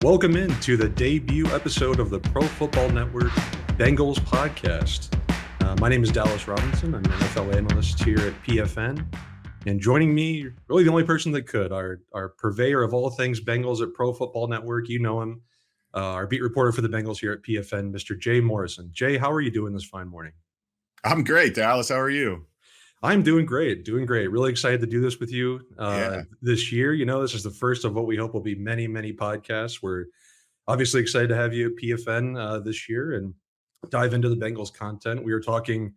Welcome in to the debut episode of the Pro Football Network Bengals Podcast. My name is Dallas Robinson. I'm an NFL analyst here at PFN. And joining me, really the only person that could, our purveyor of all things Bengals at Pro Football Network. You know him, our beat reporter for the Bengals here at PFN, Mr. Jay Morrison. Jay, how are you doing this fine morning? I'm great, Dallas. How are you? I'm doing great. Really excited to do this with you this year. You know, this is the first of what we hope will be many, many podcasts. We're obviously excited to have you at PFN this year and dive into the Bengals content. We were talking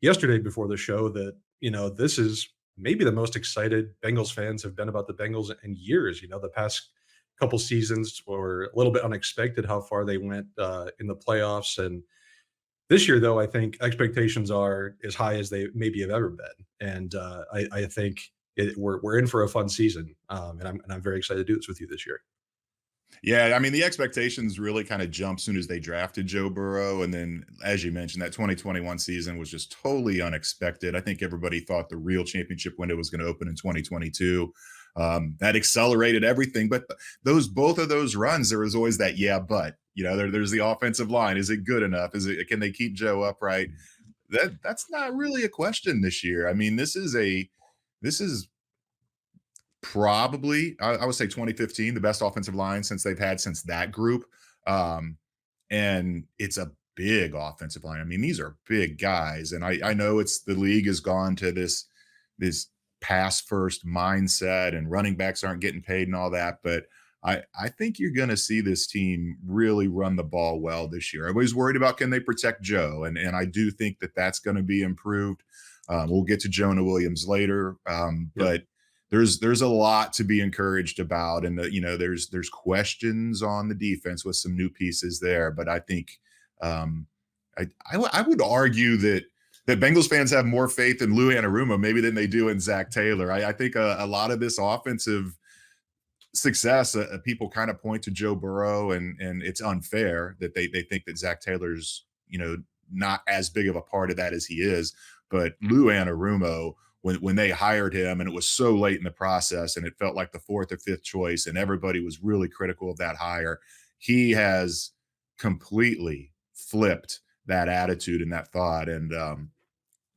yesterday before the show that, you know, this is maybe the most excited Bengals fans have been about the Bengals in years. You know, the past couple seasons were a little bit unexpected how far they went in the playoffs. And this year, though, I think expectations are as high as they maybe have ever been, and I think we're in for a fun season, and I'm very excited to do this with you this year. Yeah, I mean, the expectations really kind of jumped as soon as they drafted Joe Burrow, and then, as you mentioned, that 2021 season was just totally unexpected. I think everybody thought the real championship window was going to open in 2022. That accelerated everything, but both of those runs, there was always that but. You know, there's the offensive line. Is it good enough? Can they keep Joe upright? That's not really a question this year. I mean, this is probably, I would say 2015, the best offensive line since that group. And it's a big offensive line. I mean, these are big guys. And I know the league has gone to this pass first mindset and running backs aren't getting paid and all that. But I think you're going to see this team really run the ball well this year. Everybody's worried about can they protect Joe, and I do think that's going to be improved. We'll get to Jonah Williams later, but there's a lot to be encouraged about, and there's questions on the defense with some new pieces there. But I think I would argue that Bengals fans have more faith in Lou Anarumo maybe than they do in Zach Taylor. I think a lot of this offensive success, people kind of point to Joe Burrow, and it's unfair that they think that Zach Taylor's not as big of a part of that as he is. But Lou Anarumo, when they hired him, and it was so late in the process, and it felt like the fourth or fifth choice, and everybody was really critical of that hire, he has completely flipped that attitude and that thought. And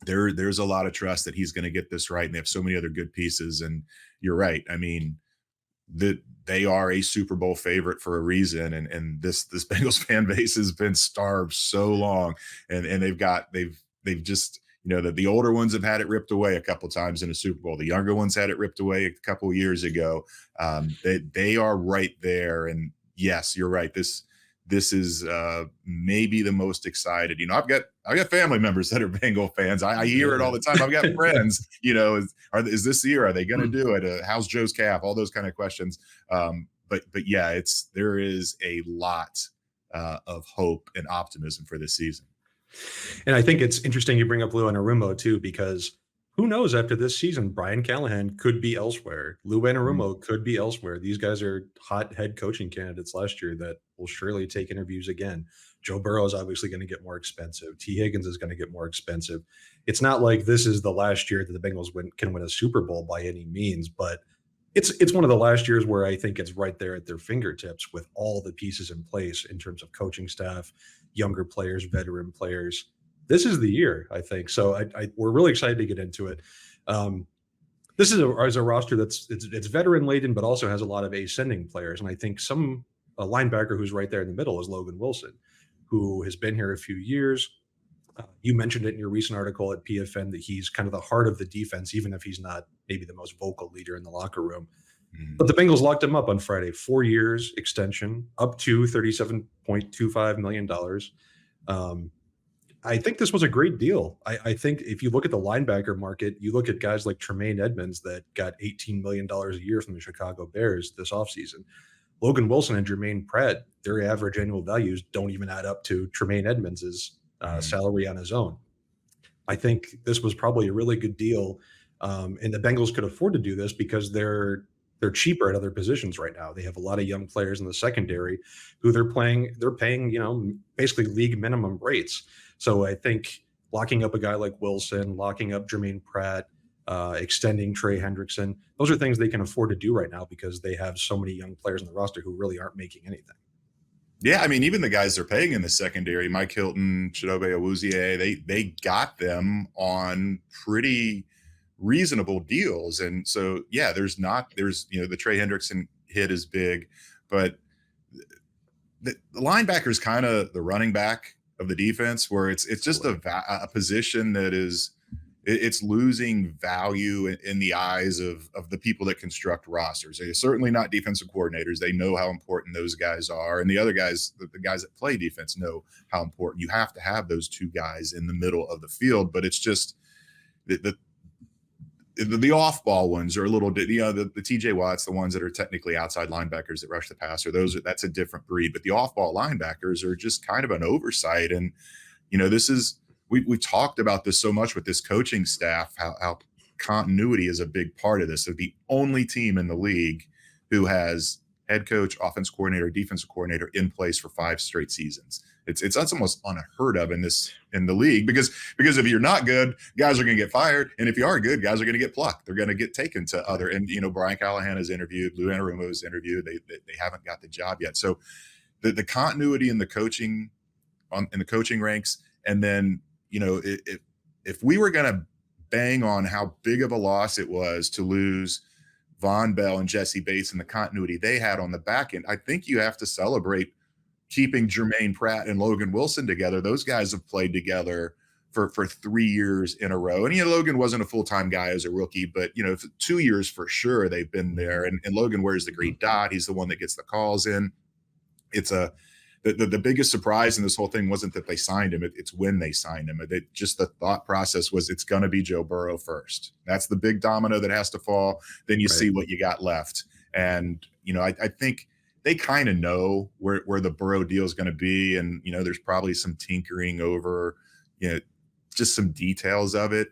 there's a lot of trust that he's going to get this right, and they have so many other good pieces. And you're right. I mean, that they are a Super Bowl favorite for a reason, and this Bengals fan base has been starved so long, and they've just the older ones have had it ripped away a couple times in a Super Bowl. The younger ones had it ripped away a couple of years ago. They are right there, and yes, you're right. This is maybe the most excited. I've got family members that are Bengal fans. I hear it all the time. I've got friends. Is this the year? Are they going to do it? How's Joe's calf? All those kind of questions. But yeah, there is a lot of hope and optimism for this season. And I think it's interesting you bring up Lou Anarumo too, because who knows, after this season, Brian Callahan could be elsewhere. Lou Anarumo could be elsewhere. These guys are hot head coaching candidates last year that will surely take interviews again. Joe Burrow is obviously going to get more expensive. T. Higgins is going to get more expensive. It's not like this is the last year that the Bengals can win a Super Bowl by any means, but it's one of the last years where I think it's right there at their fingertips with all the pieces in place in terms of coaching staff, younger players, veteran players. This is the year, I think. So we're really excited to get into it. This is a roster that's veteran laden, but also has a lot of ascending players. And I think a linebacker who's right there in the middle is Logan Wilson, who has been here a few years. You mentioned it in your recent article at PFN that he's kind of the heart of the defense, even if he's not maybe the most vocal leader in the locker room. But the Bengals locked him up on Friday, 4 years extension, up to $37.25 million. I think this was a great deal. I think if you look at the linebacker market, you look at guys like Tremaine Edmonds that got $18 million a year from the Chicago Bears this offseason. Logan Wilson and Jermaine Pratt, their average annual values don't even add up to Tremaine Edmonds' salary on his own. I think this was probably a really good deal, and the Bengals could afford to do this because they're cheaper at other positions right now. They have a lot of young players in the secondary who they're paying, basically league minimum rates. So I think locking up a guy like Wilson, locking up Jermaine Pratt, extending Trey Hendrickson. Those are things they can afford to do right now because they have so many young players in the roster who really aren't making anything. Yeah, I mean, even the guys they're paying in the secondary, Mike Hilton, Chidobe Awuzie, they got them on pretty reasonable deals. And so, yeah, there's the Trey Hendrickson hit is big, but the linebacker is kind of the running back of the defense, where it's just a position that it's losing value in the eyes of the people that construct rosters. They're certainly not defensive coordinators. They know how important those guys are. And the other guys, the guys that play defense, know how important you have to have those two guys in the middle of the field. But it's just the off-ball ones are a little, the TJ Watts, the ones that are technically outside linebackers that rush the passer, that's a different breed. But the off-ball linebackers are just kind of an oversight. And, this is, we talked about this so much with this coaching staff, how continuity is a big part of this. They're the only team in the league who has head coach, offense coordinator, defensive coordinator in place for 5 straight seasons. That's almost unheard of in the league because if you're not good, guys are going to get fired, and if you are good, guys are going to get plucked. They're going to get taken to other. And Brian Callahan is interviewed, Lou Anarumo is interviewed. They haven't got the job yet. So the continuity in the coaching in the coaching ranks, and then if we were going to bang on how big of a loss it was to lose Von Bell and Jesse Bates and the continuity they had on the back end, I think you have to celebrate keeping Jermaine Pratt and Logan Wilson together. Those guys have played together for 3 years in a row. And Logan wasn't a full-time guy as a rookie, but 2 years for sure they've been there. And Logan wears the green dot. He's the one that gets the calls in. It's the biggest surprise in this whole thing wasn't that they signed him. It's when they signed him. Just the thought process was it's going to be Joe Burrow first. That's the big domino that has to fall. Then you see what you got left. And, I think they kind of know where the Burrow deal is going to be. And, there's probably some tinkering over, just some details of it.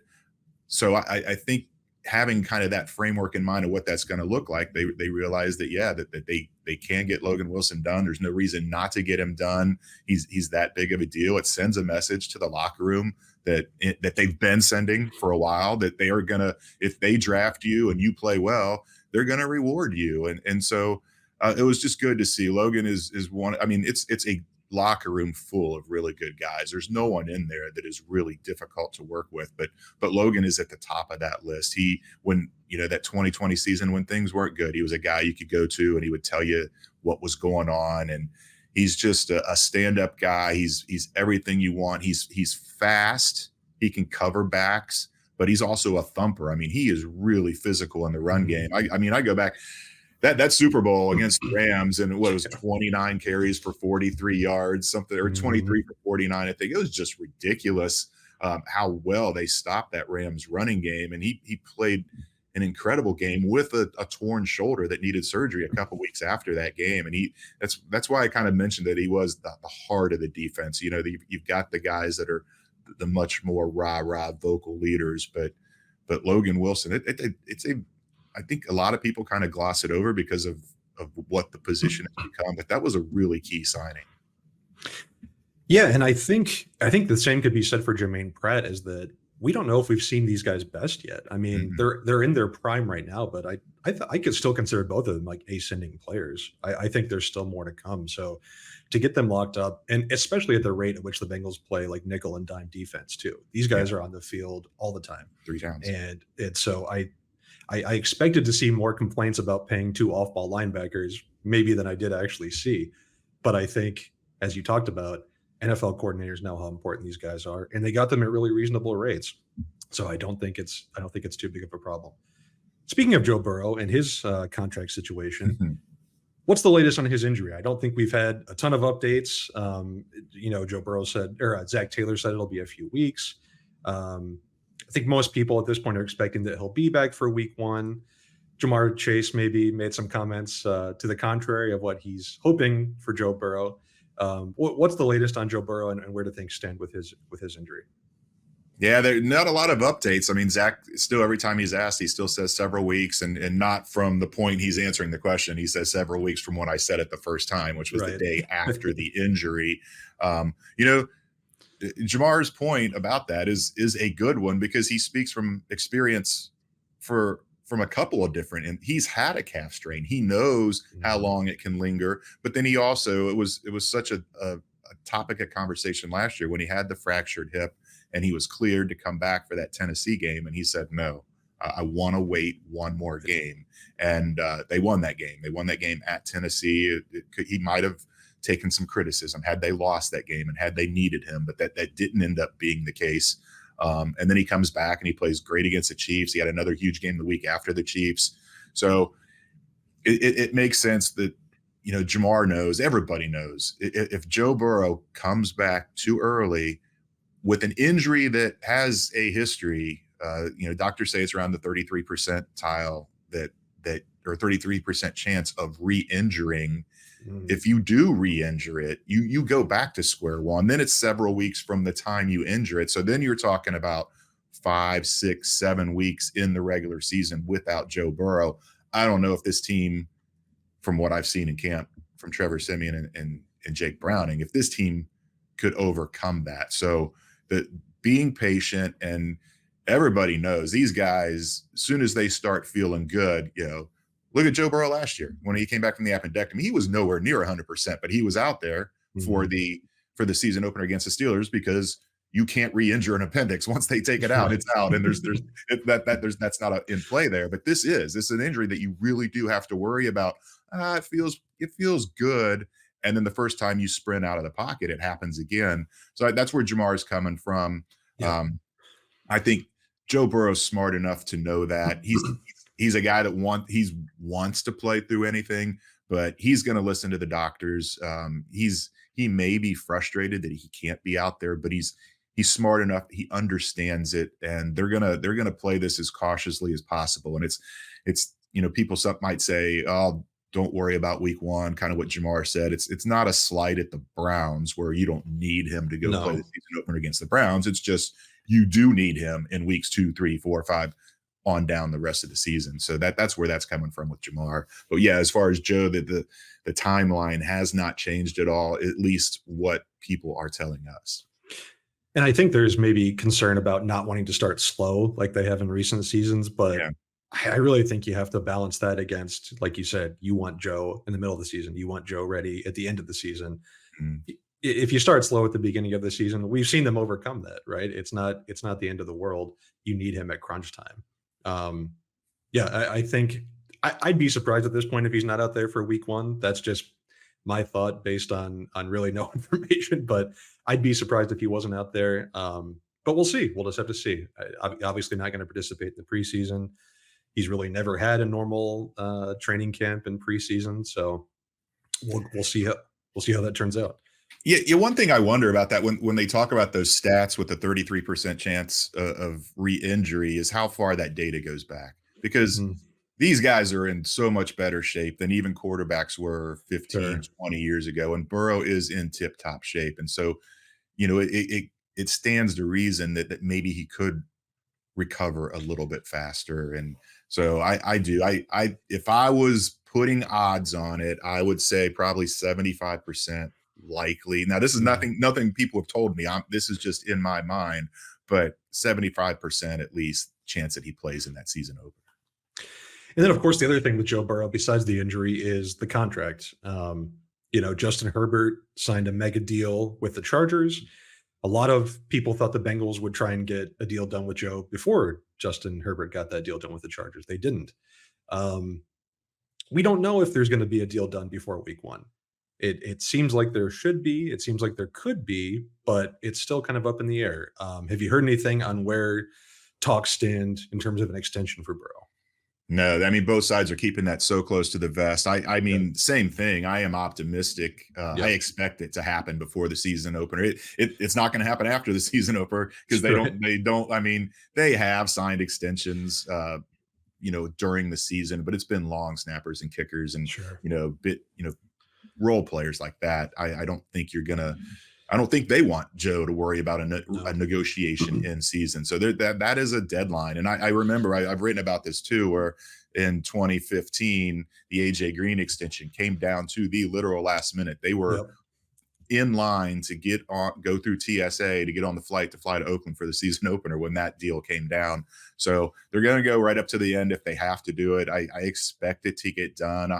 So I think having kind of that framework in mind of what that's going to look like, they realize that, they can get Logan Wilson done. There's no reason not to get him done. He's that big of a deal. It sends a message to the locker room that they've been sending for a while, that they are going to, if they draft you and you play well, they're going to reward you. And so it was just good to see. Logan is one. I mean, it's a locker room full of really good guys. There's no one in there that is really difficult to work with, but Logan is at the top of that list. When that 2020 season, when things weren't good, he was a guy you could go to and he would tell you what was going on. And he's just a stand-up guy. He's everything you want. He's fast. He can cover backs, but he's also a thumper. I mean, he is really physical in the run game. I go back that Super Bowl against the Rams, and what, it was 29 carries for 43 yards, something, or 23 for 49. I think it was just ridiculous how well they stopped that Rams running game. And he played an incredible game with a torn shoulder that needed surgery a couple weeks after that game. And that's why I kind of mentioned that he was the heart of the defense. You've got the guys that are the much more rah-rah vocal leaders, but Logan Wilson, I think a lot of people kind of gloss it over because of what the position has become, but that was a really key signing. Yeah, and I think the same could be said for Jermaine Pratt, is that we don't know if we've seen these guys best yet. I mean, they're in their prime right now, but I could still consider both of them like ascending players. I think there's still more to come. So to get them locked up, and especially at the rate at which the Bengals play like nickel and dime defense too, these guys are on the field all the time, 3 times, and so I expected to see more complaints about paying 2 off-ball linebackers maybe than I did actually see. But I think, as you talked about, NFL coordinators know how important these guys are, and they got them at really reasonable rates. So I don't think it's too big of a problem. Speaking of Joe Burrow and his contract situation, what's the latest on his injury? I don't think we've had a ton of updates. Joe Burrow said, or Zach Taylor said it'll be a few weeks. I think most people at this point are expecting that he'll be back for week 1. Jamar Chase maybe made some comments to the contrary of what he's hoping for Joe Burrow. What's the latest on Joe Burrow, and where do things stand with his injury? Yeah, there's not a lot of updates. I mean, Zach still, every time he's asked, he still says several weeks, and not from the point he's answering the question. He says several weeks from when I said it the first time, which was the day after the injury. Jamar's point about that is a good one, because he speaks from experience from a couple of different, and he's had a calf strain. He knows how Mhm. long it can linger, but then he also, it was such a topic of conversation last year when he had the fractured hip and he was cleared to come back for that Tennessee game, and he said, "No, I want to wait one more game." And they won that game. They won that game at Tennessee. He might have taken some criticism had they lost that game and had they needed him, but that didn't end up being the case. And then he comes back and he plays great against the Chiefs. He had another huge game the week after the Chiefs. So it makes sense that, Jamar knows, everybody knows, if Joe Burrow comes back too early with an injury that has a history, doctors say it's around the 33 percentile that or 33% chance of re-injuring. Mhm. If you do re-injure it, you go back to square one. Then it's several weeks from the time you injure it. So then you're talking about 5, 6, 7 weeks in the regular season without Joe Burrow. I don't know if this team, from what I've seen in camp from Trevor Siemian and Jake Browning, if this team could overcome that. So the being patient, and everybody knows these guys, as soon as they start feeling good, look at Joe Burrow last year when he came back from the appendectomy. He was nowhere near 100%, but he was out there for Mhm. the season opener against the Steelers, because you can't re-injure an appendix. Once they take it out, Right. it's out, and that's not in play there. But this is an injury that you really do have to worry about. It feels good, and then the first time you sprint out of the pocket, it happens again. So that's where Jamar is coming from. Yep. Um, I think Joe Burrow's smart enough to know that he's a guy that wants to play through anything, but he's going to listen to the doctors. He may be frustrated that he can't be out there, but he's smart enough. He understands it, and they're gonna play this as cautiously as possible. And it's people might say, "Oh, don't worry about week one," kind of what Jamar said. It's not a slight at the Browns where you don't need him to go play the No. season opener against the Browns. It's just you do need him in weeks 2, 3, 4, 5 on down the rest of the season. So that's where that's coming from with Jamar. But yeah, as far as Joe, the timeline has not changed at all, at least what people are telling us. And I think there's maybe concern about not wanting to start slow like they have in recent seasons, but Yeah. I really think you have to balance that against, like you said, you want Joe in the middle of the season, you want Joe ready at the end of the season. Mm. If you start slow at the beginning of the season, we've seen them overcome that, right? It's not the end of the world. You need him at crunch time. Um, yeah, I think I'd be surprised at this point if he's not out there for week one. That's just my thought based on really no information, but I'd be surprised if he wasn't out there. But we'll see. We'll just have to see. Obviously, not going to participate in the preseason. He's really never had a normal training camp in preseason, so we'll see how that turns out. Yeah. One thing I wonder about that, when they talk about those stats with the 33% chance of re-injury, is how far that data goes back, because Mhm. these guys are in so much better shape than even quarterbacks were 15, Sure. 20 years ago. And Burrow is in tip top shape. And so, it stands to reason that maybe he could recover a little bit faster. And so I do. If I was putting odds on it, I would say probably 75% likely. Now, this is Yeah. nothing people have told me. This is just in my mind, but 75% at least chance that he plays in that season opener. And then, of course, the other thing with Joe Burrow, besides the injury, is the contract. Justin Herbert signed a mega deal with the Chargers. A lot of people thought the Bengals would try and get a deal done with Joe before Justin Herbert got that deal done with the Chargers. They didn't. Um, we don't know if there's going to be a deal done before week one. It seems like there should be. It seems like there could be, but it's still kind of up in the air. Have you heard anything on where talks stand in terms of an extension for Burrow? No, I mean, both sides are keeping that so close to the vest. I Yep. mean, same thing. I am optimistic. I Yep. expect it to happen before the season opener. It's not going to happen after the season opener, because they Right. don't they don't. I mean, they have signed extensions, during the season, but it's been long snappers and kickers and Sure. bit role players like that. I don't think you're gonna. I don't think they want Joe to worry about a No. negotiation in season. So that is a deadline. And I remember I've written about this too, where in 2015 the AJ Green extension came down to the literal last minute. They were Yep. in line to go through TSA to get on the flight to fly to Oakland for the season opener when that deal came down. So they're going to go right up to the end if they have to do it. I expect it to get done.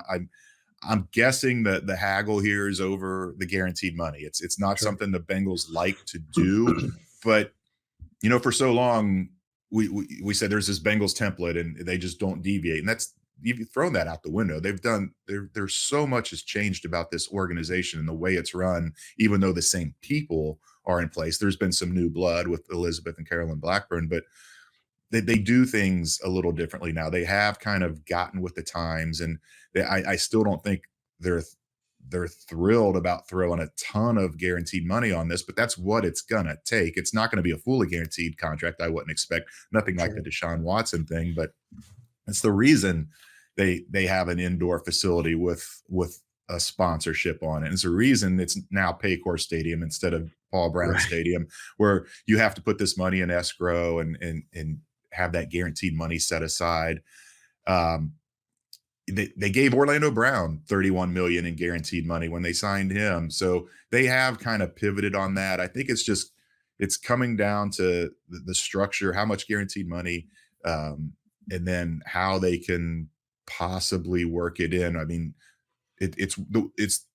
I'm guessing that the haggle here is over the guaranteed money. It's not something the Bengals like to do, but for so long we said there's this Bengals template and they just don't deviate, and you've thrown that out the window. There's so much has changed about this organization and the way it's run, even though the same people are in place. There's been some new blood with Elizabeth and Carolyn Blackburn, but they do things a little differently now. They have kind of gotten with the times, and I still don't think they're thrilled about throwing a ton of guaranteed money on this, but that's what it's gonna take. It's not going to be a fully guaranteed contract. I wouldn't expect nothing like the Deshaun Watson thing, but it's the reason they have an indoor facility with a sponsorship on it. It's the reason it's now Paycor Stadium instead of Paul Brown Stadium, where you have to put this money in escrow and have that guaranteed money set aside. They gave Orlando Brown $31 million in guaranteed money when they signed him. So they have kind of pivoted on that. I think it's coming down to the structure, how much guaranteed money, and then how they can possibly work it in. I mean, it's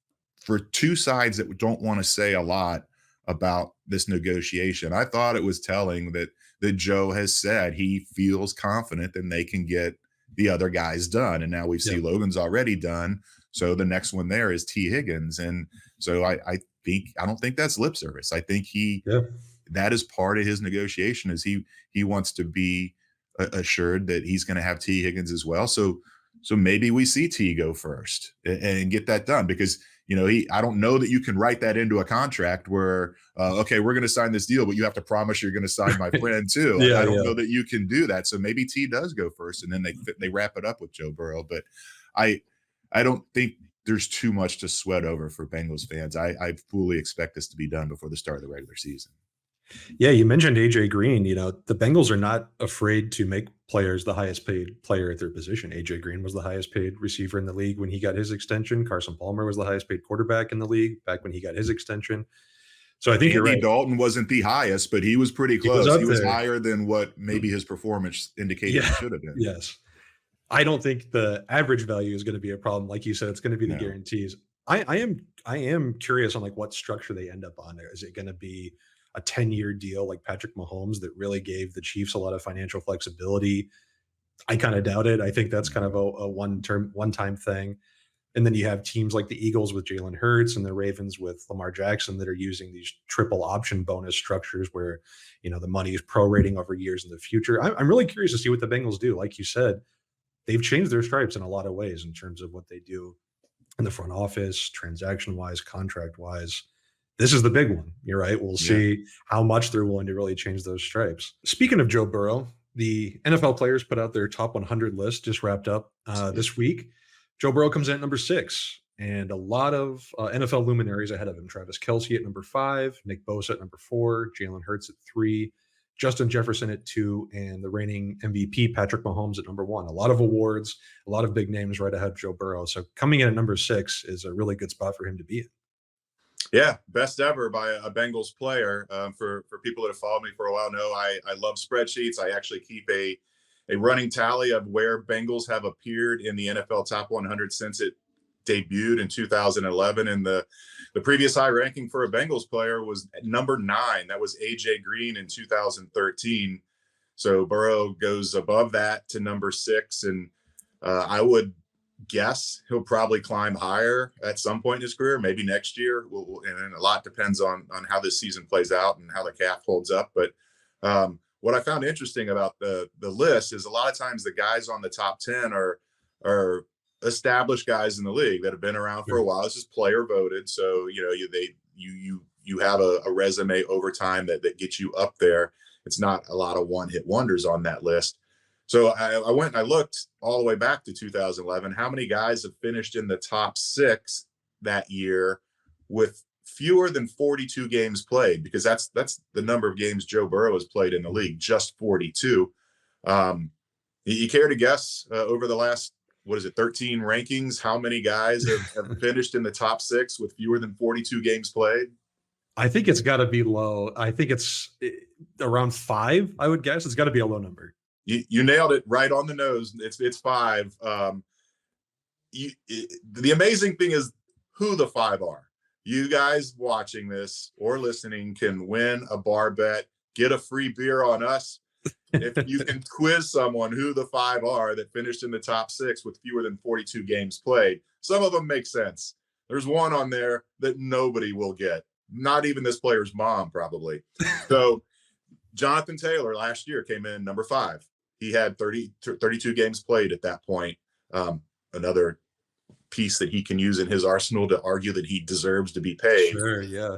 for two sides that don't want to say a lot about this negotiation. I thought it was telling that Joe has said he feels confident that they can get the other guys done. And now we see Logan's already done. So the next one there is T. Higgins. And so I don't think that's lip service. I think that is part of his negotiation, is he wants to be assured that he's going to have T. Higgins as well. So maybe we see T go first and get that done, because I don't know that you can write that into a contract where, okay, we're going to sign this deal, but you have to promise you're going to sign my friend too. I don't know that you can do that. So maybe T does go first, and then they wrap it up with Joe Burrow. But I don't think there's too much to sweat over for Bengals fans. I fully expect this to be done before the start of the regular season. Yeah, you mentioned AJ Green. The Bengals are not afraid to make players the highest paid player at their position. AJ Green was the highest paid receiver in the league when he got his extension. Carson Palmer was the highest paid quarterback in the league back when he got his extension. So I think you're right. Dalton wasn't the highest, but he was pretty close. He was higher than what maybe his performance indicated he should have been. Yes. I don't think the average value is going to be a problem. Like you said, it's going to be the guarantees. I am curious on what structure they end up on there. Is it going to be a 10-year deal like Patrick Mahomes that really gave the Chiefs a lot of financial flexibility? I kind of doubt it. I think that's kind of a one-time thing. And then you have teams like the Eagles with Jalen Hurts and the Ravens with Lamar Jackson that are using these triple option bonus structures where, the money is prorating over years in the future. I'm really curious to see what the Bengals do. Like you said, they've changed their stripes in a lot of ways in terms of what they do in the front office, transaction-wise, contract-wise. This is the big one. You're right. We'll see how much they're willing to really change those stripes. Speaking of Joe Burrow, the NFL players put out their top 100 list, just wrapped up this week. Joe Burrow comes in at number 6, and a lot of NFL luminaries ahead of him. Travis Kelce at number 5, Nick Bosa at number 4, Jalen Hurts at 3, Justin Jefferson at 2, and the reigning MVP Patrick Mahomes at number 1. A lot of awards, a lot of big names right ahead of Joe Burrow. So coming in at number 6 is a really good spot for him to be in. Yeah, best ever by a Bengals player. For people that have followed me for a while know I love spreadsheets. I actually keep a running tally of where Bengals have appeared in the NFL Top 100 since it debuted in 2011. And the previous high ranking for a Bengals player was at number 9. That was AJ Green in 2013. So Burrow goes above that to number 6. And I would guess he'll probably climb higher at some point in his career, maybe next year. And a lot depends on how this season plays out and how the calf holds up. But what I found interesting about the list is a lot of times the guys on the top 10 are established guys in the league that have been around for a while. This is player voted. So, you have a resume over time that gets you up there. It's not a lot of one-hit wonders on that list. So I went and I looked all the way back to 2011. How many guys have finished in the top 6 that year with fewer than 42 games played? Because that's the number of games Joe Burrow has played in the league, just 42. You care to guess over the last what is it, 13 rankings, how many guys have finished in the top 6 with fewer than 42 games played? I think it's got to be low. I think it's around 5, I would guess. It's got to be a low number. You nailed it right on the nose. It's 5. The amazing thing is who the 5 are. You guys watching this or listening can win a bar bet, get a free beer on us if you can quiz someone who the 5 are that finished in the top 6 with fewer than 42 games played. Some of them make sense. There's one on there that nobody will get, not even this player's mom, probably. So Jonathan Taylor last year came in number 5. He had 32 games played at that point. Another piece that he can use in his arsenal to argue that he deserves to be paid. Sure, yeah.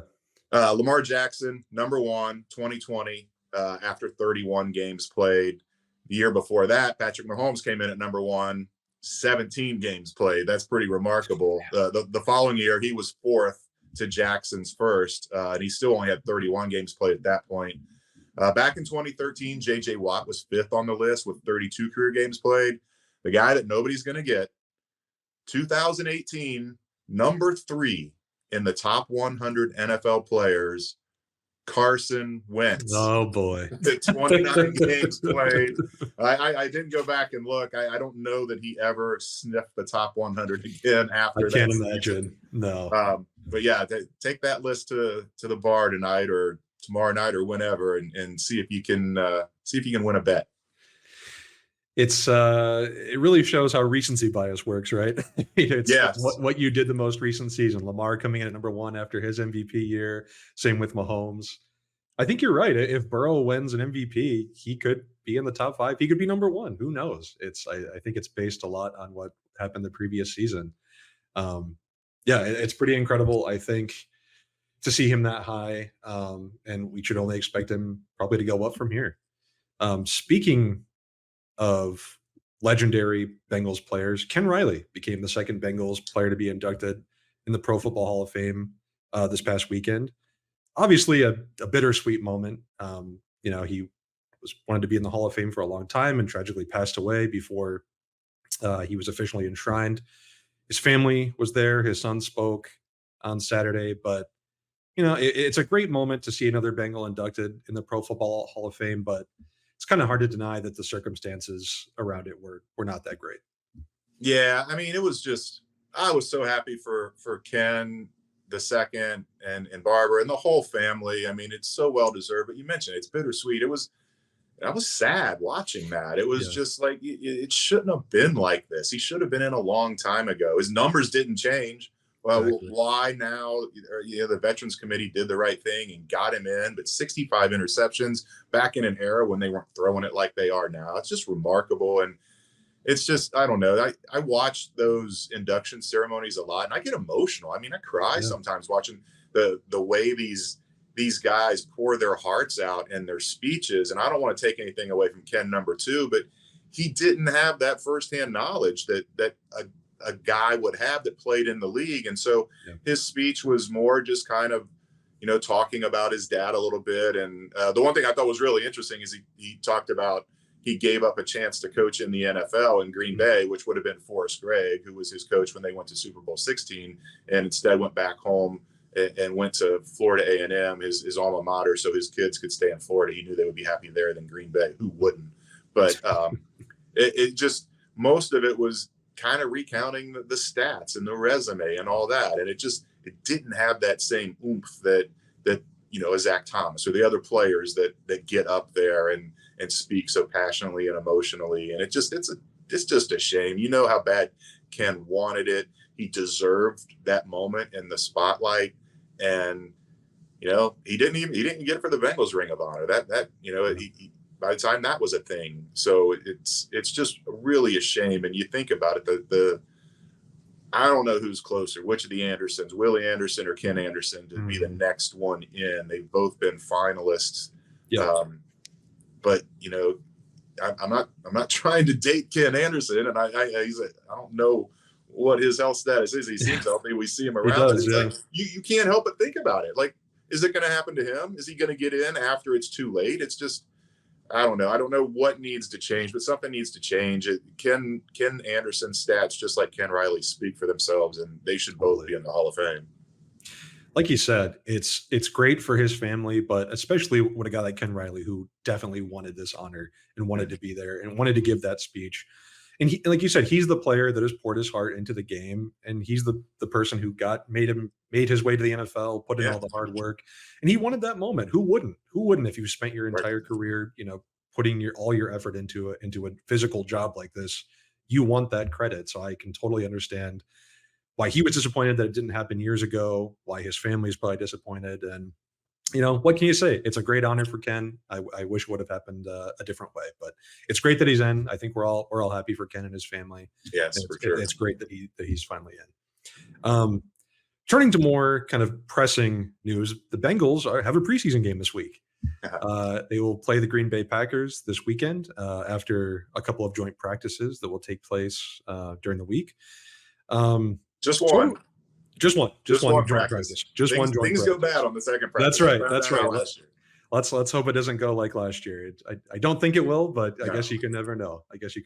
Lamar Jackson, number 1, 2020, after 31 games played. The year before that, Patrick Mahomes came in at number 1, 17 games played. That's pretty remarkable. The following year, he was 4th to Jackson's 1st, and he still only had 31 games played at that point. Back in 2013, J.J. Watt was 5th on the list with 32 career games played. The guy that nobody's going to get, 2018, number 3 in the top 100 NFL players, Carson Wentz. Oh, boy. 29 games played. I didn't go back and look. I don't know that he ever sniffed the top 100 again after that. I can't imagine. No. But yeah, take that list to the bar tonight or tomorrow night or whenever and see if you can win a bet. It's it really shows how recency bias works, right? It's what you did the most recent season. Lamar coming in at number 1 after his MVP year. Same with Mahomes. I think you're right. If Burrow wins an MVP, he could be in the top 5. He could be number 1. Who knows? I think it's based a lot on what happened the previous season. It's pretty incredible, I think, to see him that high. And we should only expect him probably to go up from here. Speaking of legendary Bengals players, Ken Riley became the second Bengals player to be inducted in the Pro Football Hall of Fame this past weekend. Obviously a bittersweet moment. He wanted to be in the Hall of Fame for a long time and tragically passed away before he was officially enshrined. His family was there. His son spoke on Saturday, but it's a great moment to see another Bengal inducted in the Pro Football Hall of Fame, but it's kind of hard to deny that the circumstances around it were not that great. Yeah, I mean, it was just, I was so happy for Ken the second and Barbara and the whole family. I mean, it's so well deserved, but you mentioned it's bittersweet. I was sad watching that. It was just like, it shouldn't have been like this. He should have been in a long time ago. His numbers didn't change. Well, exactly. Why now? The Veterans Committee did the right thing and got him in, but 65 interceptions back in an era when they weren't throwing it like they are now. It's just remarkable. And it's just, I don't know. I watch those induction ceremonies a lot and I get emotional. I mean, I cry sometimes watching the way these guys pour their hearts out in their speeches. And I don't want to take anything away from Ken number 2, but he didn't have that firsthand knowledge that a guy would have that played in the league. And so his speech was more just kind of, talking about his dad a little bit. And the one thing I thought was really interesting is he talked about he gave up a chance to coach in the NFL in Green Bay, which would have been Forrest Gregg, who was his coach when they went to Super Bowl 16, and instead went back home and went to Florida A&M, his alma mater, so his kids could stay in Florida. He knew they would be happy there than Green Bay. Who wouldn't? But it just, most of it was kind of recounting the stats and the resume and all that. And it didn't have that same oomph that Zach Thomas or the other players that get up there and speak so passionately and emotionally. And it's just a shame. You know how bad Ken wanted it. He deserved that moment in the spotlight. And, he didn't get it for the Bengals Ring of Honor. By the time that was a thing. So it's just really a shame. And you think about it, I don't know who's closer, which of the Andersons, Willie Anderson or Ken Anderson, to be the next one in. They've both been finalists. Yeah. But I'm not trying to date Ken Anderson, and I don't know what his health status is. He seems healthy. We see him around. Like, you can't help but think about it. Like, is it going to happen to him? Is he going to get in after it's too late? It's just, I don't know. I don't know what needs to change, but something needs to change. Ken Anderson's stats, just like Ken Riley's, speak for themselves, and they should both be in the Hall of Fame. Like you said, it's great for his family, but especially with a guy like Ken Riley, who definitely wanted this honor and wanted to be there and wanted to give that speech. And he, like you said, he's the player that has poured his heart into the game, and he's the person who made his way to the NFL, put in all the hard work, and he wanted that moment. Who wouldn't? Who wouldn't if you spent your entire career, putting all your effort into a physical job like this? You want that credit. So I can totally understand why he was disappointed that it didn't happen years ago, why his family is probably disappointed. And, what can you say? It's a great honor for Ken. I wish it would have happened a different way, but it's great that he's in. I think we're all happy for Ken and his family. Yes, for sure. It's great that he's finally in. Turning to more kind of pressing news, the Bengals have a preseason game this week. They will play the Green Bay Packers this weekend after a couple of joint practices that will take place during the week. Just one joint practice. Just one joint practice. Things go bad on the second practice. That's right. Let's hope it doesn't go like last year. I don't think it will, but I guess you can never know. I just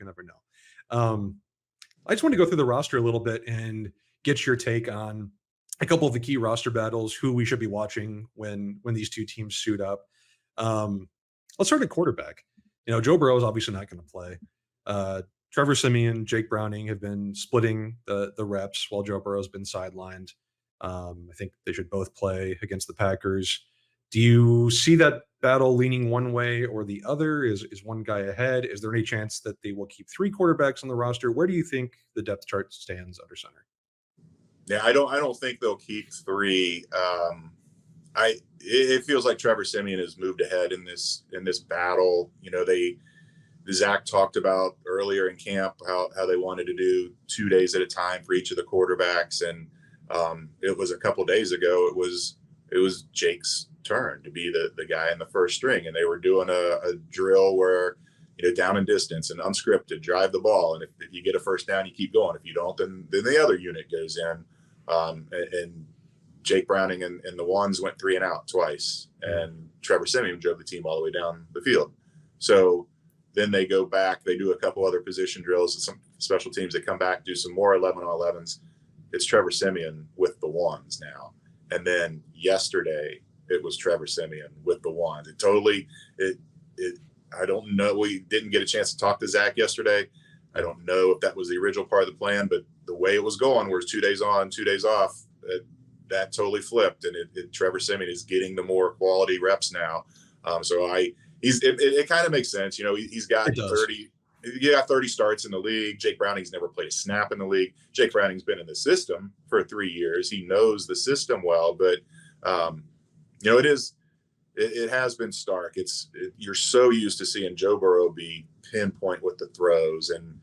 want to go through the roster a little bit and get your take on a couple of the key roster battles, who we should be watching when these two teams suit up. Let's start at quarterback. Joe Burrow is obviously not going to play. Trevor Siemian, Jake Browning have been splitting the reps while Joe Burrow's been sidelined. I think they should both play against the Packers. Do you see that battle leaning one way or the other? Is one guy ahead? Is there any chance that they will keep three quarterbacks on the roster? Where do you think the depth chart stands under center? Yeah, I don't think they'll keep three. It feels like Trevor Siemian has moved ahead in this battle. Zach talked about earlier in camp how they wanted to do 2 days at a time for each of the quarterbacks, and it was a couple of days ago. It was Jake's turn to be the guy in the first string, and they were doing a drill where down and distance and unscripted, drive the ball, and if you get a first down, you keep going. If you don't, then the other unit goes in. And Jake Browning and the ones went 3 and out twice, and Trevor Siemian drove the team all the way down the field. So then they go back, they do a couple other position drills and some special teams. They come back, do some more 11 on 11s. It's Trevor Siemian with the ones now. And then yesterday it was Trevor Siemian with the ones. I don't know. We didn't get a chance to talk to Zach yesterday. I don't know if that was the original part of the plan, but the way it was going, where it's 2 days on, 2 days off, that totally flipped. And Trevor Siemian is getting the more quality reps now. It kind of makes sense. He's got 30. He got 30 starts in the league. Jake Browning's never played a snap in the league. Jake Browning's been in the system for 3 years. He knows the system well, but it has been stark. You're so used to seeing Joe Burrow be pinpoint with the throws, and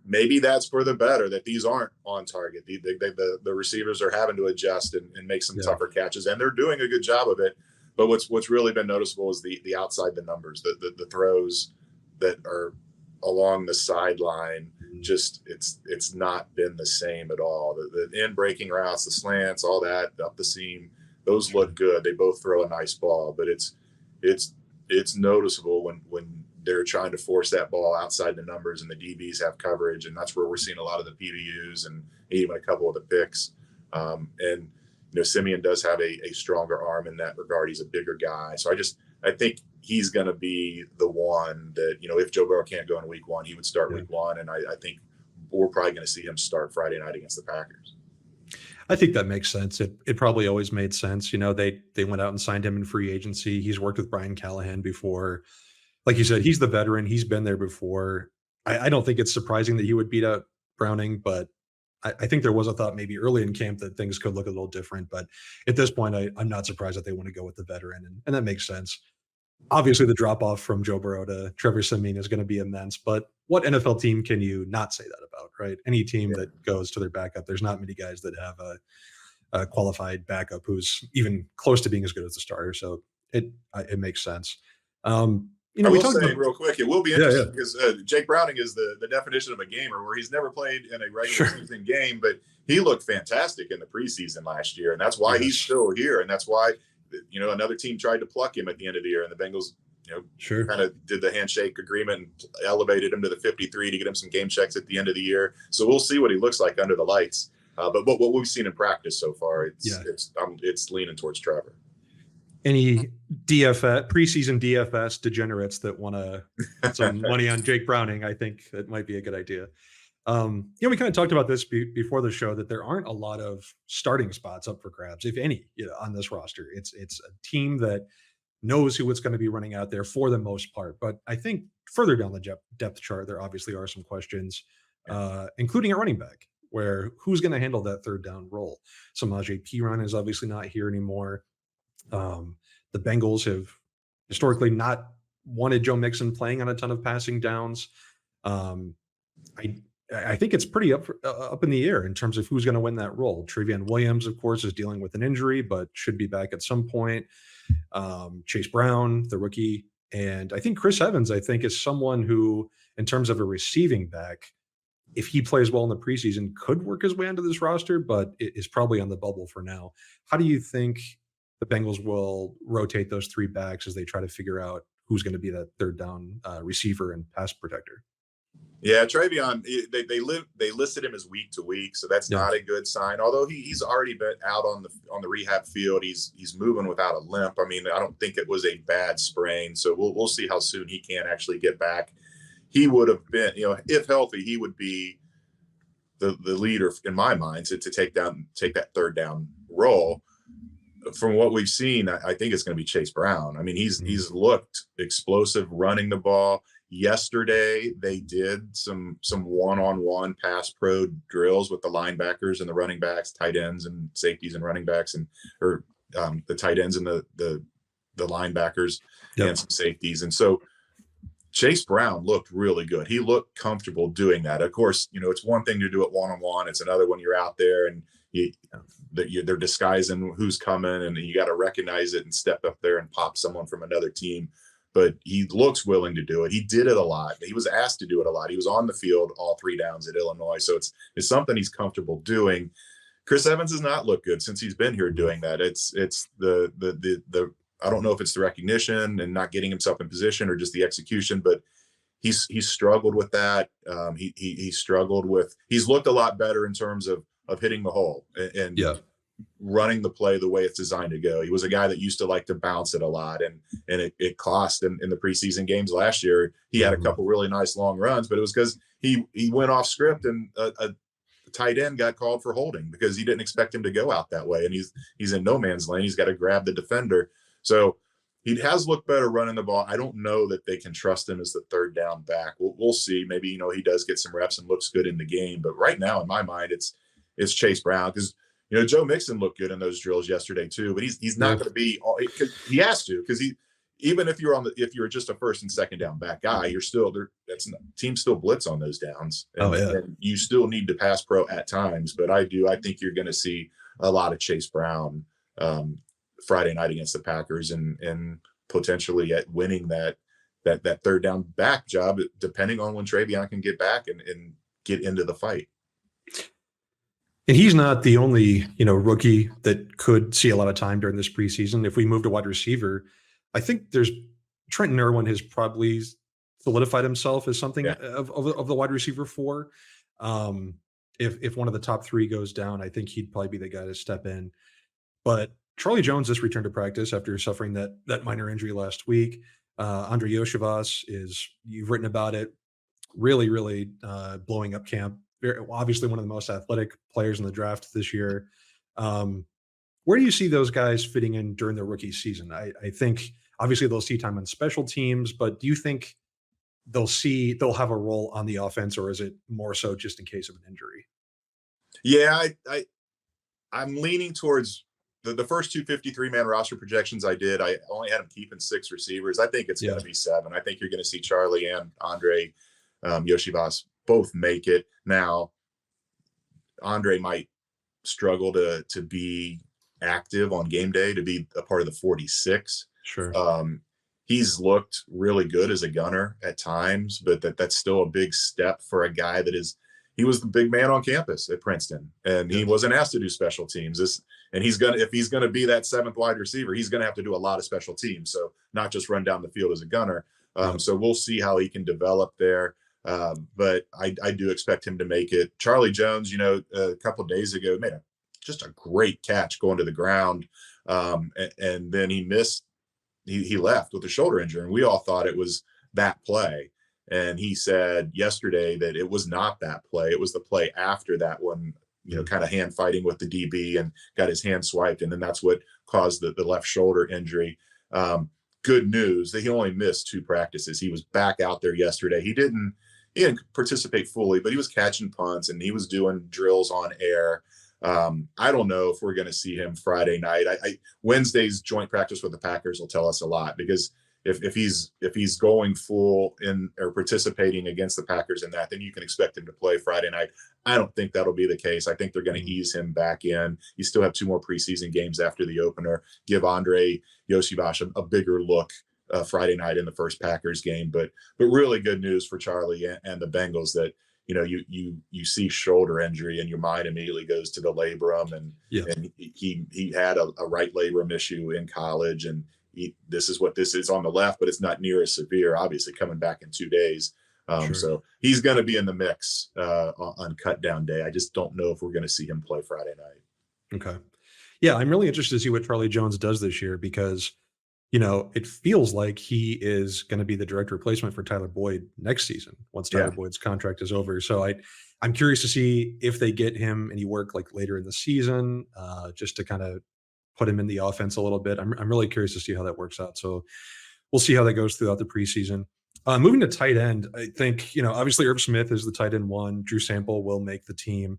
maybe that's for the better that these aren't on target. The receivers are having to adjust and make some tougher catches, and they're doing a good job of it. But what's really been noticeable is the outside the numbers, the throws that are along the sideline. Just it's not been the same at all. The in breaking routes, the slants, all that up the seam, those look good. They both throw a nice ball, but it's noticeable when they're trying to force that ball outside the numbers and the DBs have coverage, and that's where we're seeing a lot of the PBUs and even a couple of the picks. And Siemian does have a stronger arm in that regard. He's a bigger guy. So I think he's going to be the one that, if Joe Burrow can't go in week one, he would start week one. And I think we're probably going to see him start Friday night against the Packers. I think that makes sense. It probably always made sense. They went out and signed him in free agency. He's worked with Brian Callahan before. Like you said, he's the veteran. He's been there before. I don't think it's surprising that he would beat out Browning, but I think there was a thought maybe early in camp that things could look a little different. But at this point, I'm not surprised that they want to go with the veteran, and that makes sense. Obviously, the drop-off from Joe Burrow to Trevor Siemian is going to be immense, but what NFL team can you not say that about, right? Any team that goes to their backup, there's not many guys that have a qualified backup who's even close to being as good as the starter. So it makes sense. I will say real quick, it will be interesting because Jake Browning is the definition of a gamer, where he's never played in a regular season game, but he looked fantastic in the preseason last year, and that's why he's still here, and that's why another team tried to pluck him at the end of the year, and the Bengals Sure. kind of did the handshake agreement and elevated him to the 53 to get him some game checks at the end of the year. So we'll see what he looks like under the lights. But what we've seen in practice so far, it's leaning towards Trevor. Any DFS preseason DFS degenerates that want to some money on Jake Browning, I think that might be a good idea. We kind of talked about this before the show, that there aren't a lot of starting spots up for grabs, if any, on this roster. It's a team that knows who it's going to be running out there for the most part. But I think further down the depth chart, there obviously are some questions, including a running back, where who's going to handle that third down role. Samaje Perine is obviously not here anymore. The Bengals have historically not wanted Joe Mixon playing on a ton of passing downs. I think it's pretty up in the air in terms of who's going to win that role. Trevion Williams, of course, is dealing with an injury, but should be back at some point. Chase Brown, the rookie, and I think Chris Evans, is someone who, in terms of a receiving back, if he plays well in the preseason, could work his way into this roster, but it is probably on the bubble for now. How do you think the Bengals will rotate those three backs as they try to figure out who's going to be that third down receiver and pass protector? Yeah, Trevion, they listed him as week to week, so that's not a good sign. Although he's already been out on the rehab field, he's moving without a limp. I mean, I don't think it was a bad sprain, so we'll see how soon he can actually get back. He would have been, if healthy, he would be the leader in my mind to take that third down role. From what we've seen, I think it's going to be Chase Brown. I mean, he's looked explosive running the ball. Yesterday, they did some one-on-one pass pro drills with the linebackers and the running backs, tight ends and safeties and running backs, or the tight ends and the linebackers and some safeties. And so Chase Brown looked really good. He looked comfortable doing that. Of course, it's one thing to do it one-on-one. It's another when you're out there and they're disguising who's coming, and you got to recognize it and step up there and pop someone from another team. But he looks willing to do it. He did it a lot. He was asked to do it a lot. He was on the field all 3 downs at Illinois. So it's something he's comfortable doing. Chris Evans has not looked good since he's been here doing that. It's the I don't know if it's the recognition and not getting himself in position or just the execution, but he's struggled with that. He's struggled with, he's looked a lot better in terms of hitting the hole and running the play the way it's designed to go. He was a guy that used to like to bounce it a lot, and it cost in the preseason games last year. He had a couple really nice long runs, but it was because he went off script, and a tight end got called for holding because he didn't expect him to go out that way. And he's in no man's lane. He's got to grab the defender. So he has looked better running the ball. I don't know that they can trust him as the third down back. We'll see. Maybe, he does get some reps and looks good in the game. But right now, in my mind, it's Chase Brown, because Joe Mixon looked good in those drills yesterday too, but he's not going to be. He has to, because even if you're just a first and second down back guy, you're still there. Teams still blitz on those downs, and you still need to pass pro at times. But I think you're going to see a lot of Chase Brown Friday night against the Packers, and potentially at winning that third down back job, depending on when Trevion can get back and get into the fight. And he's not the only, rookie that could see a lot of time during this preseason. If we move to wide receiver, I think Trenton Irwin has probably solidified himself as something of the wide receiver 4. If one of the top 3 goes down, I think he'd probably be the guy to step in. But Charlie Jones just returned to practice after suffering that minor injury last week. Andre Yoshivas you've written about it, really, really blowing up camp. Obviously one of the most athletic players in the draft this year. Where do you see those guys fitting in during their rookie season? I think obviously they'll see time on special teams, but do you think they'll have a role on the offense, or is it more so just in case of an injury? Yeah, I'm leaning towards the first 2 53-man roster projections I did. I only had them keeping 6 receivers. I think it's going to be 7. I think you're going to see Charlie and Andre Yoshivas both make it. Now, Andre might struggle to be active on game day, to be a part of the 46. Sure. He's looked really good as a gunner at times, but that's still a big step for a guy he was the big man on campus at Princeton, and he wasn't asked to do special teams. And if he's gonna be that seventh wide receiver, he's gonna have to do a lot of special teams. So not just run down the field as a gunner. Yep. So we'll see how he can develop there. But I do expect him to make it. Charlie Jones, a couple of days ago, made just a great catch going to the ground, and then he missed. He left with a shoulder injury, and we all thought it was that play. And he said yesterday that it was not that play. It was the play after that one, kind of hand fighting with the DB and got his hand swiped. And then that's what caused the left shoulder injury. Good news that he only missed 2 practices. He was back out there yesterday. He didn't participate fully, but he was catching punts and he was doing drills on air. I don't know if we're going to see him Friday night. Wednesday's joint practice with the Packers will tell us a lot, because if he's going full in or participating against the Packers in that, then you can expect him to play Friday night. I don't think that'll be the case. I think they're going to ease him back in. You still have 2 more preseason games after the opener. Give Andre Yoshibash a bigger look Friday night in the first Packers game. But really good news for Charlie and the Bengals that you see shoulder injury and your mind immediately goes to the labrum, and he had a right labrum issue in college, and this is what this is on the left, but it's not near as severe, obviously, coming back in 2 days. Sure. So he's going to be in the mix on cut down day. I just don't know if we're going to see him play Friday night. Okay. Yeah, I'm really interested to see what Charlie Jones does this year, because it feels like he is going to be the direct replacement for Tyler Boyd next season once Tyler Boyd's contract is over. So I'm curious to see if they get him any work like later in the season, just to kind of put him in the offense a little bit. I'm really curious to see how that works out. So we'll see how that goes throughout the preseason. Moving to tight end, I think, obviously Irv Smith is the tight end 1. Drew Sample will make the team.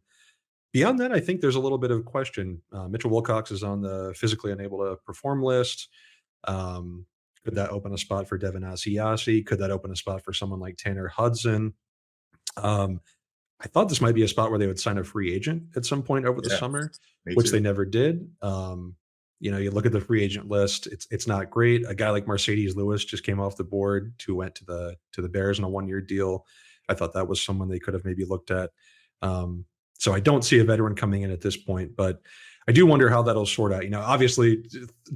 Beyond that, I think there's a little bit of question. Mitchell Wilcox is on the physically unable to perform list. Could that open a spot for Devin Asiasi? Could that open a spot for someone like Tanner Hudson? I thought this might be a spot where they would sign a free agent at some point over the summer, which they never did. You look at the free agent list, it's not great. A guy like Mercedes Lewis just came off the board, who went to the Bears on a 1-year deal. I thought that was someone they could have maybe looked at. So I don't see a veteran coming in at this point, but I do wonder how that'll sort out. Obviously,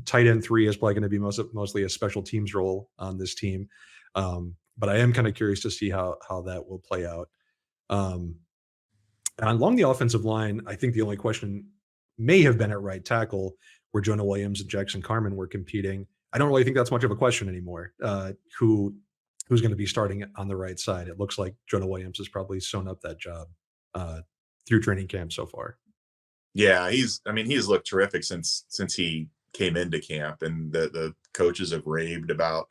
tight end 3 is probably going to be mostly a special teams role on this team. But I am kind of curious to see how that will play out. And along the offensive line, I think the only question may have been at right tackle, where Jonah Williams and Jackson Carman were competing. I don't really think that's much of a question anymore. Who's going to be starting on the right side? It looks like Jonah Williams has probably sewn up that job through training camp so far. Yeah, he's looked terrific since he came into camp, and the coaches have raved about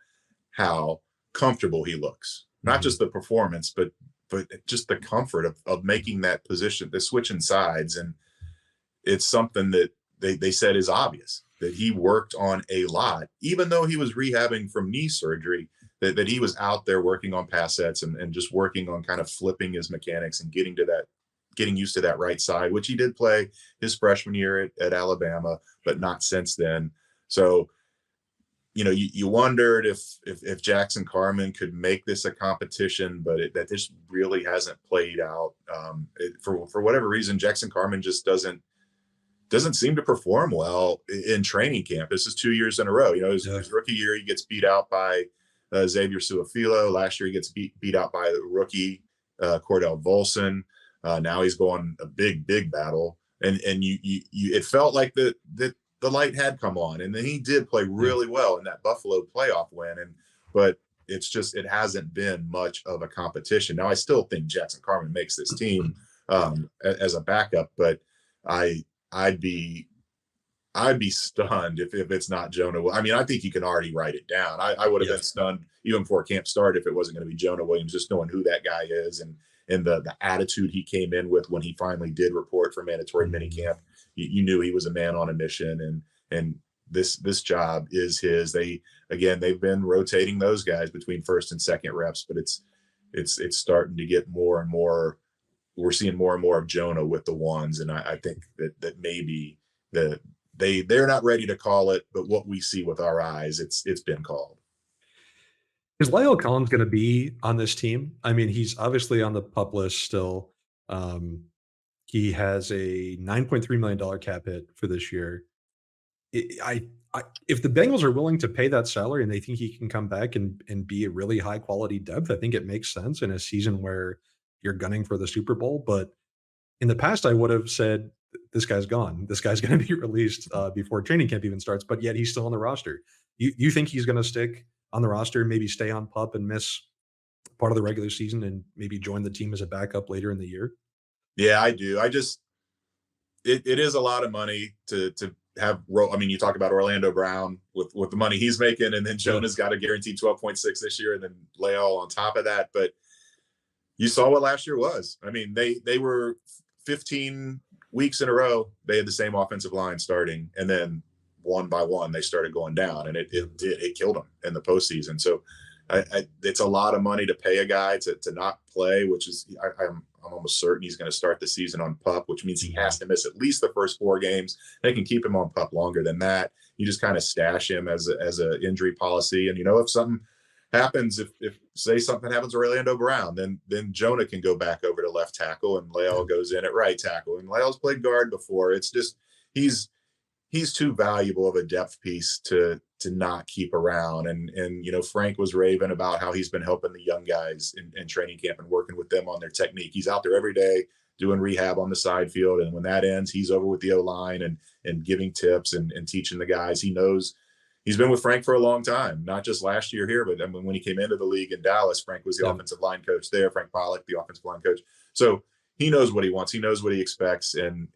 how comfortable he looks. Not just the performance, but just the comfort of making that position, the switching sides. And it's something that they said is obvious, that he worked on a lot, even though he was rehabbing from knee surgery, that he was out there working on pass sets and just working on kind of flipping his mechanics and getting used to that right side, which he did play his freshman year at Alabama, but not since then. So, you wondered if Jackson Carman could make this a competition, but that just really hasn't played out. For whatever reason, Jackson Carman just doesn't seem to perform well in training camp. This is 2 years in a row. His rookie year, he gets beat out by Xavier Su'a-Filo. Last year, he gets beat out by the rookie Cordell Volson. Now he's going a big battle, and it felt like the light had come on, and then he did play really well in that Buffalo playoff win. But it hasn't been much of a competition. Now I still think Jackson Carman makes this team as a backup, but I'd be stunned if it's not Jonah. I think you can already write it down. I would have been stunned even before camp started if it wasn't going to be Jonah Williams, just knowing who that guy is and the attitude he came in with when he finally did report for mandatory minicamp. You knew he was a man on a mission, and this job is his. They've been rotating those guys between first and second reps, but it's starting to get more and more. We're seeing more and more of Jonah with the ones, and I think that maybe they're not ready to call it, but what we see with our eyes, it's been called. Is Lyle Collins going to be on this team? He's obviously on the PUP list still. He has a $9.3 million cap hit for this year. If the Bengals are willing to pay that salary and they think he can come back and be a really high quality depth, I think it makes sense in a season where you're gunning for the Super Bowl. But in the past, I would have said, this guy's gone. This guy's going to be released before training camp even starts, but yet he's still on the roster. You think he's going to stick on the roster, maybe stay on PUP and miss part of the regular season and maybe join the team as a backup later in the year? Yeah, I do. It is a lot of money to have. I mean, you talk about Orlando Brown with the money he's making, and then Jonah's got a guaranteed 12.6 this year, and then Leal on top of that. But you saw what last year was. I mean, they were 15 weeks in a row. They had the same offensive line starting, and then one by one they started going down, and it killed them in the postseason. So it's a lot of money to pay a guy to not play, which is I'm almost certain he's going to start the season on PUP, which means he has to miss at least the first 4 games. They can keep him on PUP longer than that. You just kind of stash him as a injury policy. And, if something happens, if say something happens to Orlando Brown, then Jonah can go back over to left tackle and Leal goes in at right tackle. And Leal's played guard before. It's just he's too valuable of a depth piece to not keep around. And Frank was raving about how he's been helping the young guys in training camp and working with them on their technique. He's out there every day doing rehab on the side field. And when that ends, he's over with the O-line and giving tips and teaching the guys. He knows he's been with Frank for a long time, not just last year here, but when he came into the league in Dallas, Frank was the offensive line coach there, Frank Pollock, the offensive line coach. So he knows what he wants. He knows what he expects. And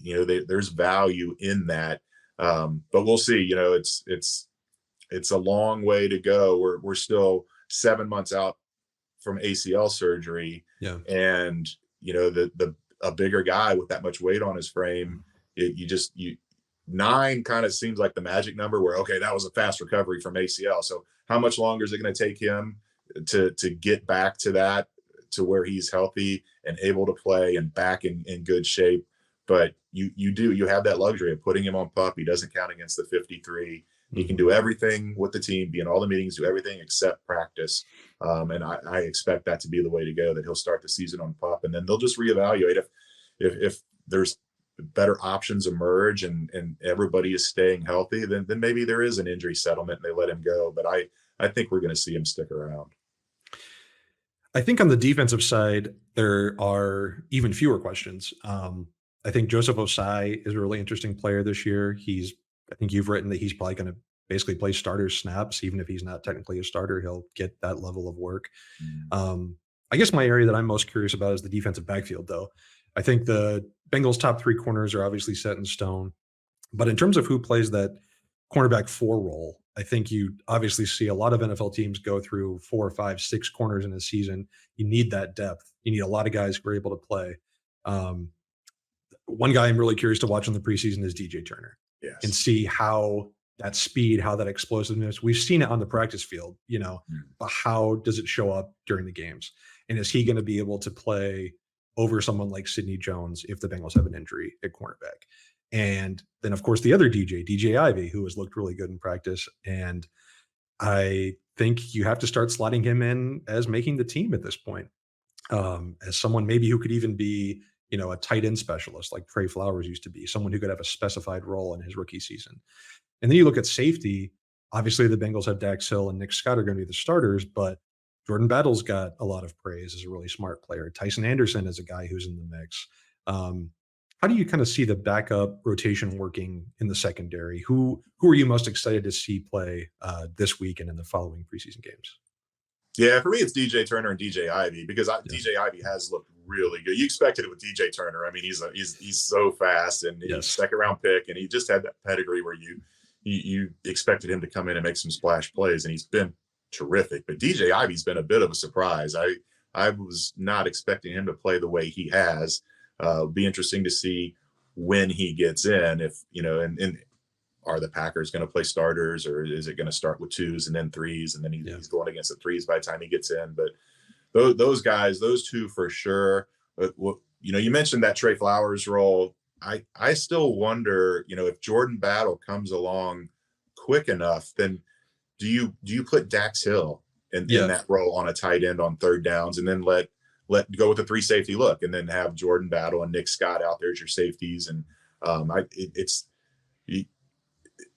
there's value in that. But we'll see. It's a long way to go. We're still 7 months out from ACL surgery, and a bigger guy with that much weight on his frame, 9 kind of seems like the magic number where, okay, that was a fast recovery from ACL. So how much longer is it going to take him to get back to that, to where he's healthy and able to play and back in good shape? But you have that luxury of putting him on PUP. He doesn't count against the 53. He can do everything with the team, be in all the meetings, do everything except practice. And I expect that to be the way to go, that he'll start the season on PUP, and then they'll just reevaluate if there's better options emerge and everybody is staying healthy, then maybe there is an injury settlement and they let him go. But I think we're going to see him stick around. I think on the defensive side, there are even fewer questions. I think Joseph Osai is a really interesting player this year. I think you've written that he's probably going to basically play starter snaps. Even if he's not technically a starter, he'll get that level of work. I guess my area that I'm most curious about is the defensive backfield, though. I think the Bengals' top 3 corners are obviously set in stone. But in terms of who plays that cornerback 4 role, I think you obviously see a lot of NFL teams go through 4, 5, 6 corners in a season. You need that depth. You need a lot of guys who are able to play. One guy I'm really curious to watch in the preseason is DJ Turner. And see how that speed, how that explosiveness, we've seen it on the practice field, but how does it show up during the games? And is he going to be able to play over someone like Sidney Jones if the Bengals have an injury at cornerback? And then, of course, the other DJ Ivey, who has looked really good in practice. And I think you have to start slotting him in as making the team at this point, as someone maybe who could even be a tight end specialist like Trey Flowers used to be, someone who could have a specified role in his rookie season. And then you look at safety. Obviously, the Bengals have Dax Hill and Nick Scott are going to be the starters, but Jordan Battle's got a lot of praise as a really smart player. Tyson Anderson is a guy who's in the mix. How do you kind of see the backup rotation working in the secondary? Who are you most excited to see play this week and in the following preseason games? Yeah, for me, it's DJ Turner and DJ Ivey, because DJ Ivey has looked really good. You expected it with DJ Turner. I mean, he's so fast, and he's a second-round pick, and he just had that pedigree where you expected him to come in and make some splash plays, and he's been terrific. But DJ Ivey's been a bit of a surprise. I was not expecting him to play the way he has. Be interesting to see when he gets in, if and are the Packers going to play starters, or is it going to start with 2s and then 3s, and then he's going against the 3s by the time he gets in? But those guys, those 2 for sure. But you mentioned that Trey Flowers role. I still wonder, if Jordan Battle comes along quick enough, then do you put Dax Hill in that role on a tight end on 3rd downs, and then let let go with a 3 safety look, and then have Jordan Battle and Nick Scott out there as your safeties. And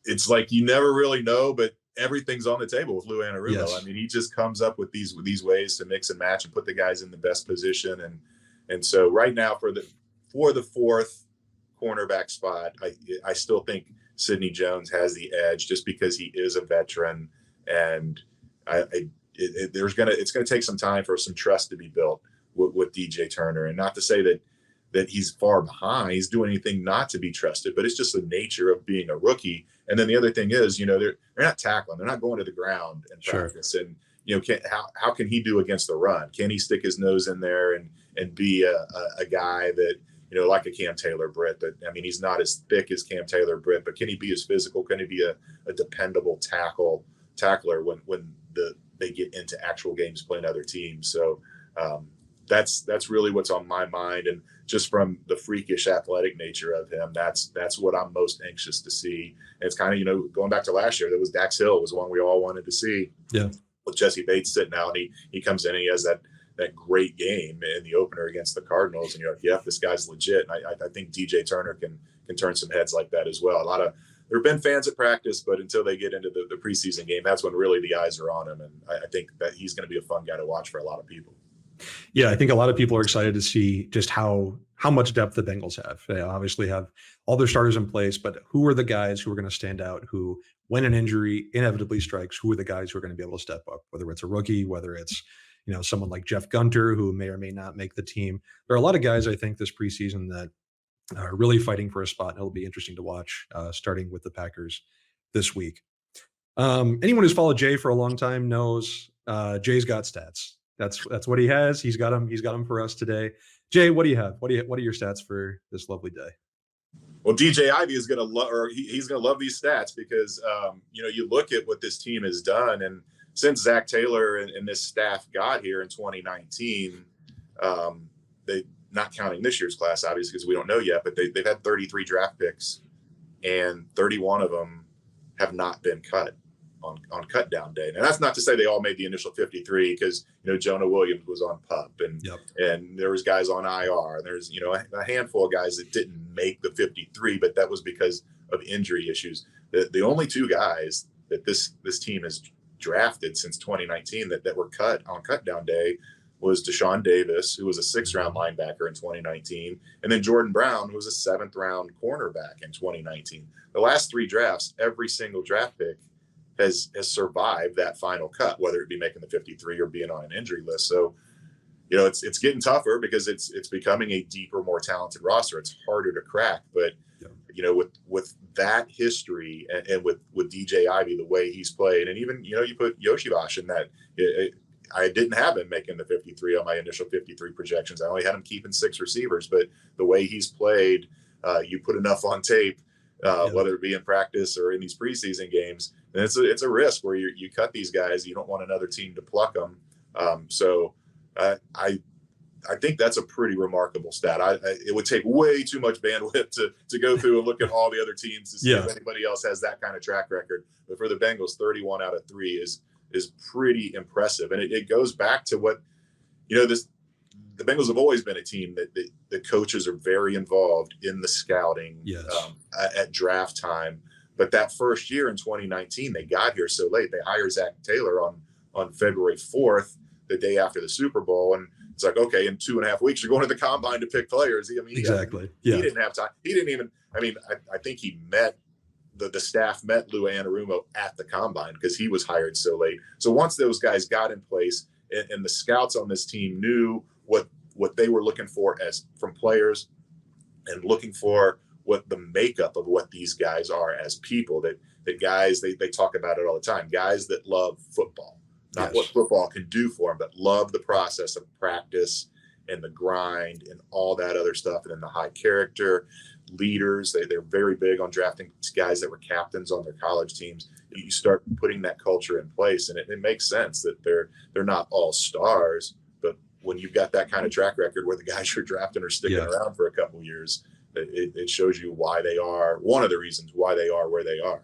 it's like you never really know, but everything's on the table with Lou Anarumo. Yes. I mean, he just comes up with these ways to mix and match and put the guys in the best position. And so right now for the fourth cornerback spot, I still think Sidney Jones has the edge just because he is a veteran, and it's gonna take some time for some trust to be built with DJ Turner. And not to say that he's far behind, he's doing anything not to be trusted, but it's just the nature of being a rookie. And then the other thing is, they're not tackling, they're not going to the ground in practice. And how can he do against the run? Can he stick his nose in there and be a guy that, like a Cam Taylor-Britt, that, I mean, he's not as thick as Cam Taylor-Britt, but can he be as physical? Can he be a dependable tackler when they get into actual games playing other teams? So that's really what's on my mind. And just from the freakish athletic nature of him, that's what I'm most anxious to see. And it's kind of, going back to last year, that was Dax Hill was one we all wanted to see. Yeah. With Jesse Bates sitting out, and he comes in and he has that great game in the opener against the Cardinals, and you're like, yeah, this guy's legit. And I think DJ Turner can turn some heads like that as well. There have been fans at practice, but until they get into the preseason game, that's when really the eyes are on him. And I think that he's going to be a fun guy to watch for a lot of people. Yeah, I think a lot of people are excited to see just how much depth the Bengals have. They obviously have all their starters in place, but who are the guys who are going to stand out, who, when an injury inevitably strikes, who are the guys who are going to be able to step up, whether it's a rookie, whether it's, someone like Jeff Gunter, who may or may not make the team. There are a lot of guys, I think, this preseason that are really fighting for a spot, and it'll be interesting to watch, starting with the Packers this week. Anyone who's followed Jay for a long time knows Jay's got stats. That's what he has. He's got them for us today. Jay, what do you have? What are your stats for this lovely day? Well, DJ Ivey is going to love, or he's going to love these stats because, you look at what this team has done, and since Zach Taylor and this staff got here in 2019, they, not counting this year's class, obviously, because we don't know yet, but they've had 33 draft picks, and 31 of them have not been cut on cut down day. And that's not to say they all made the initial 53, because, Jonah Williams was on PUP, and there was guys on IR, and there's, a handful of guys that didn't make the 53, but that was because of injury issues. The only two guys that this team has drafted since 2019 that were cut on cut down day was Deshaun Davis, who was a 6th round linebacker in 2019, and then Jordan Brown, who was a 7th round cornerback in 2019. The last 3 drafts, every single draft pick has survived that final cut, whether it be making the 53 or being on an injury list. So, it's getting tougher because it's becoming a deeper, more talented roster. It's harder to crack, but with that history and with DJ Ivey, the way he's played, and even, you put Yoshivash in that, I didn't have him making the 53 on my initial 53 projections. I only had him keeping 6 receivers, but the way he's played, you put enough on tape, whether it be in practice or in these preseason games, and it's a risk where you cut these guys. You don't want another team to pluck them. So I think that's a pretty remarkable stat. It would take way too much bandwidth to go through and look at all the other teams to see if anybody else has that kind of track record. But for the Bengals, 31 out of 3 is pretty impressive. And it goes back to what, the Bengals have always been a team that the coaches are very involved in the scouting at draft time. But that first year in 2019, they got here so late. They hired Zach Taylor on February 4th, the day after the Super Bowl. And it's like, okay, in 2.5 weeks, you're going to the combine to pick players. Exactly. He didn't have time. He didn't even, I think he met, the staff met Lou Anarumo at the combine because he was hired so late. So once those guys got in place and the scouts on this team knew what they were looking for from players, and looking for what the makeup of what these guys are as people, that guys, they talk about it all the time, guys that love football. Not what football can do for them, but love the process of practice and the grind and all that other stuff. And then the high character leaders, they're very big on drafting guys that were captains on their college teams. You start putting that culture in place, and it makes sense that they're not all stars, but when you've got that kind of track record where the guys you're drafting are sticking around for a couple of years, it shows you why they are, one of the reasons why they are where they are.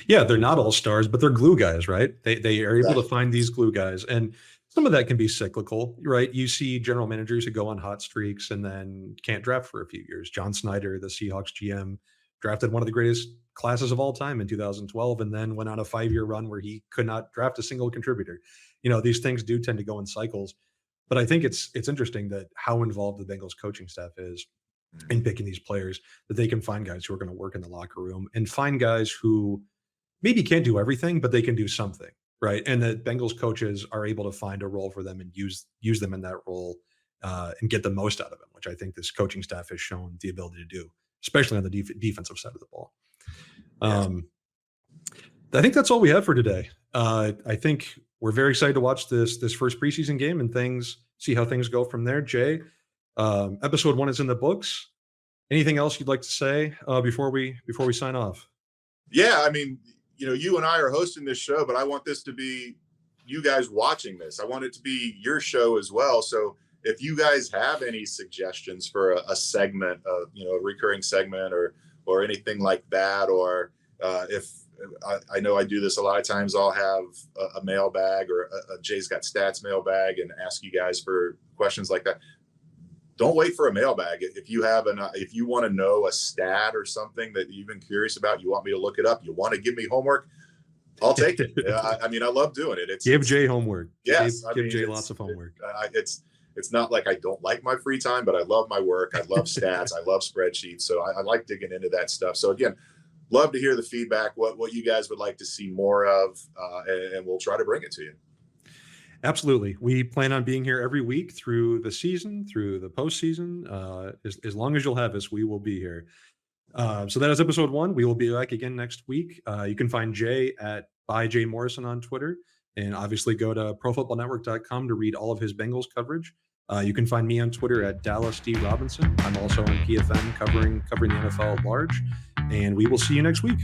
Yeah, they're not all stars, but they're glue guys, right? They are able to find these glue guys. And Some of that can be cyclical, right? You see general managers who go on hot streaks and then can't draft for a few years. John Snyder, the Seahawks GM, drafted one of the greatest classes of all time in 2012 and then went on a 5-year run where he could not draft a single contributor. These things do tend to go in cycles. But I think it's interesting that how involved the Bengals coaching staff is in picking these players, that they can find guys who are going to work in the locker room and find guys who maybe can't do everything, but they can do something, right? And the Bengals coaches are able to find a role for them and use them in that role and get the most out of them, which I think this coaching staff has shown the ability to do, especially on the defensive side of the ball. I think that's all we have for today. I think we're very excited to watch this first preseason game and see how things go from there. Jay, episode 1 is in the books. Anything else you'd like to say before we sign off? Yeah, I mean, you and I are hosting this show, but I want this to be you guys watching this. I want it to be your show as well. So if you guys have any suggestions for a segment, a recurring segment or anything like that, or if I know I do this a lot of times, I'll have a mailbag or a Jay's Got Stats mailbag and ask you guys for questions like that. Don't wait for a mailbag. If you want to know a stat or something that you've been curious about, you want me to look it up, you want to give me homework, I'll take it. I mean, I love doing it. Give Jay homework. Yes, give Jay lots of homework. It's not like I don't like my free time, but I love my work. I love stats. I love spreadsheets. So I like digging into that stuff. So again, love to hear the feedback, what you guys would like to see more of, and we'll try to bring it to you. Absolutely. We plan on being here every week through the season, through the postseason. As long as you'll have us, we will be here. So that is episode 1. We will be back again next week. You can find Jay at @Morrison on Twitter, and obviously go to profootballnetwork.com to read all of his Bengals coverage. You can find me on Twitter at @DallasDRobinson. I'm also on PFN covering the NFL at large, and we will see you next week.